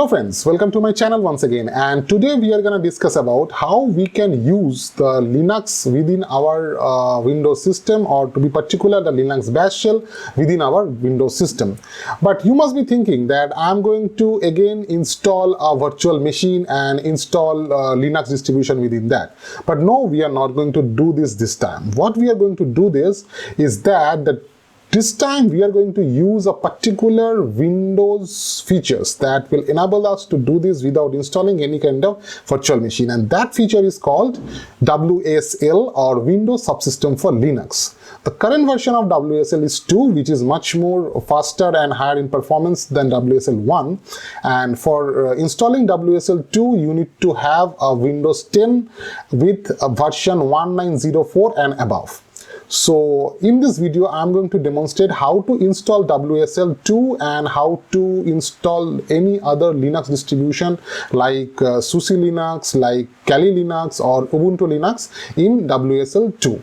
Hello friends, welcome to my channel once again, and today we are going to discuss about how we can use the Linux within our Windows system, or to be particular the Linux bash shell within our Windows system. But you must be thinking that I'm going to again install a virtual machine and install Linux distribution within that. But no, we are not going to do this time. What we are going to do is that this time we are going to use a particular Windows features that will enable us to do this without installing any kind of virtual machine, and that feature is called WSL, or Windows Subsystem for Linux. The current version of WSL is 2, which is much more faster and higher in performance than WSL1, and for installing WSL2 you need to have a Windows 10 with a version 1904 and above. So in this video I'm going to demonstrate how to install WSL2 and how to install any other Linux distribution like SUSE Linux, like Kali Linux or Ubuntu Linux in WSL2.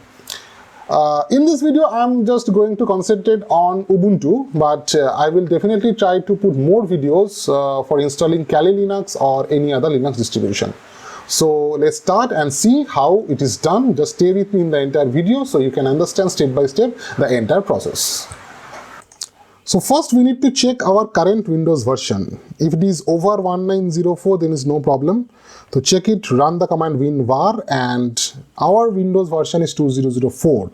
In this video I'm just going to concentrate on Ubuntu, but I will definitely try to put more videos for installing Kali Linux or any other Linux distribution. So let's start and see how it is done. Just stay with me in the entire video so you can understand step by step the entire process. So first we need to check our current Windows version. If it is over 1904, then is no problem. To check it, run the command winvar, and our Windows version is 2004.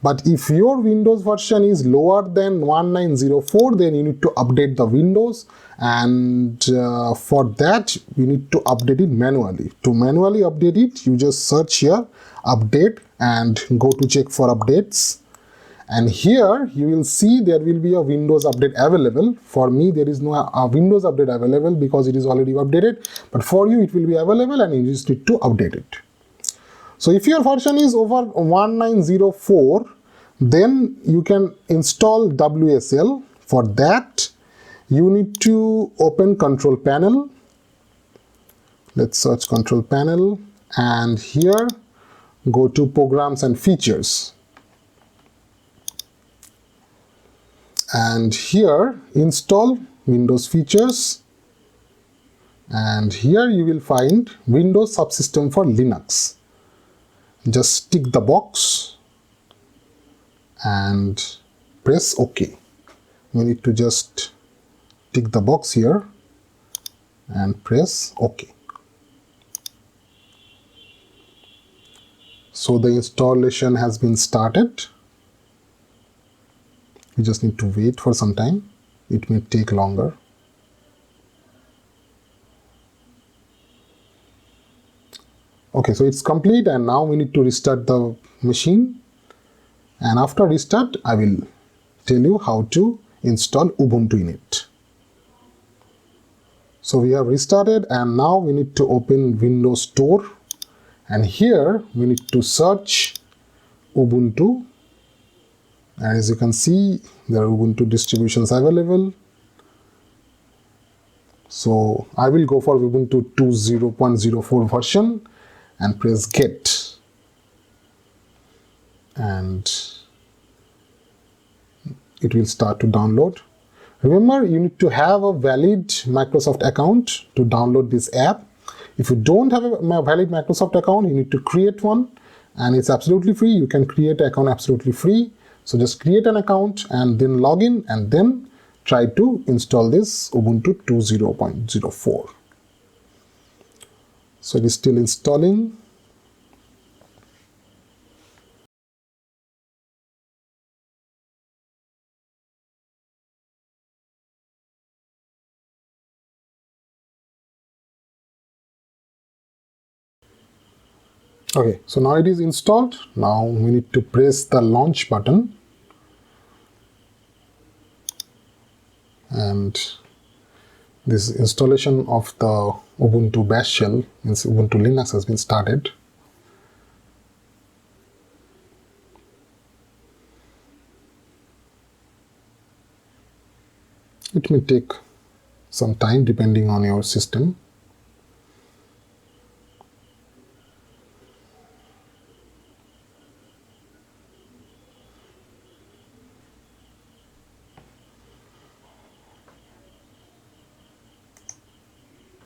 But if your Windows version is lower than 1904, then you need to update the Windows, and for that you need to update it manually. To manually update it, you just search here update and go to check for updates, and here you will see there will be a Windows update available. For me there is no Windows update available because it is already updated, but for you it will be available and you just need to update it. So if your version is over 1904, then you can install WSL. For that you need to open control panel. Let's search control panel, and here go to programs and features, and here install Windows features, and here you will find Windows Subsystem for Linux. Just tick the box and press OK. We need to just tick the box here and press OK. So the installation has been started. You just need to wait for some time. It may take longer. Okay, so it's complete, and now we need to restart the machine, and after restart I will tell you how to install Ubuntu in it. So we have restarted, and now we need to open Windows Store, and here we need to search Ubuntu, and as you can see there are Ubuntu distributions available. So I will go for Ubuntu 20.04 version and press get, and it will start to download. Remember, you need to have a valid Microsoft account to download this app. If you don't have a valid Microsoft account, you need to create one, and it's absolutely free. You can create an account absolutely free. So just create an account and then log in, and then try to install this Ubuntu 20.04. So it is still installing. Okay, so now it is installed. Now we need to press the launch button, and this installation of the Ubuntu bash shell, means Ubuntu Linux, has been started. It may take some time depending on your system.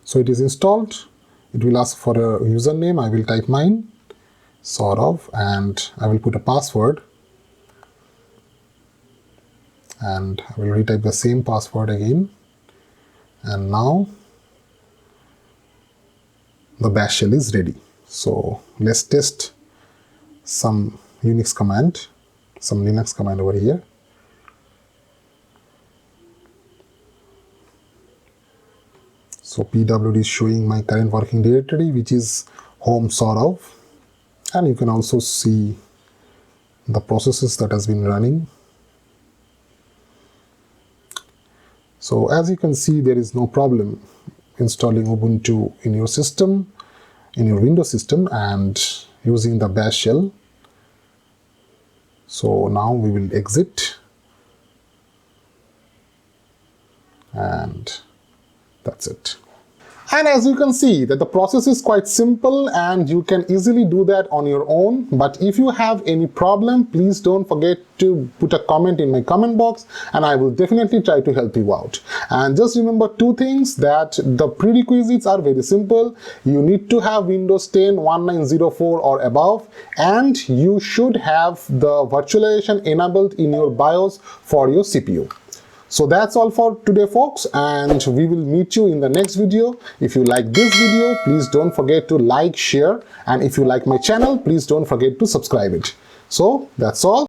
So it is installed. It will ask for a username. I will type mine, sort of, and I will put a password. And I will retype the same password again. And now the bash shell is ready. So let's test some Unix command, some Linux command over here. So pwd is showing my current working directory, which is home sort of, and you can also see the processes that has been running. So as you can see, there is no problem installing Ubuntu in your system, in your Windows system, and using the bash shell. So now we will exit, and that's it. And as you can see that the process is quite simple and you can easily do that on your own. But if you have any problem, please don't forget to put a comment in my comment box and I will definitely try to help you out. And just remember two things, that the prerequisites are very simple. You need to have Windows 10 1904 or above, and you should have the virtualization enabled in your BIOS for your CPU. So that's all for today, folks, and we will meet you in the next video. If you like this video, please don't forget to like, share, and if you like my channel, please don't forget to subscribe it. So that's all.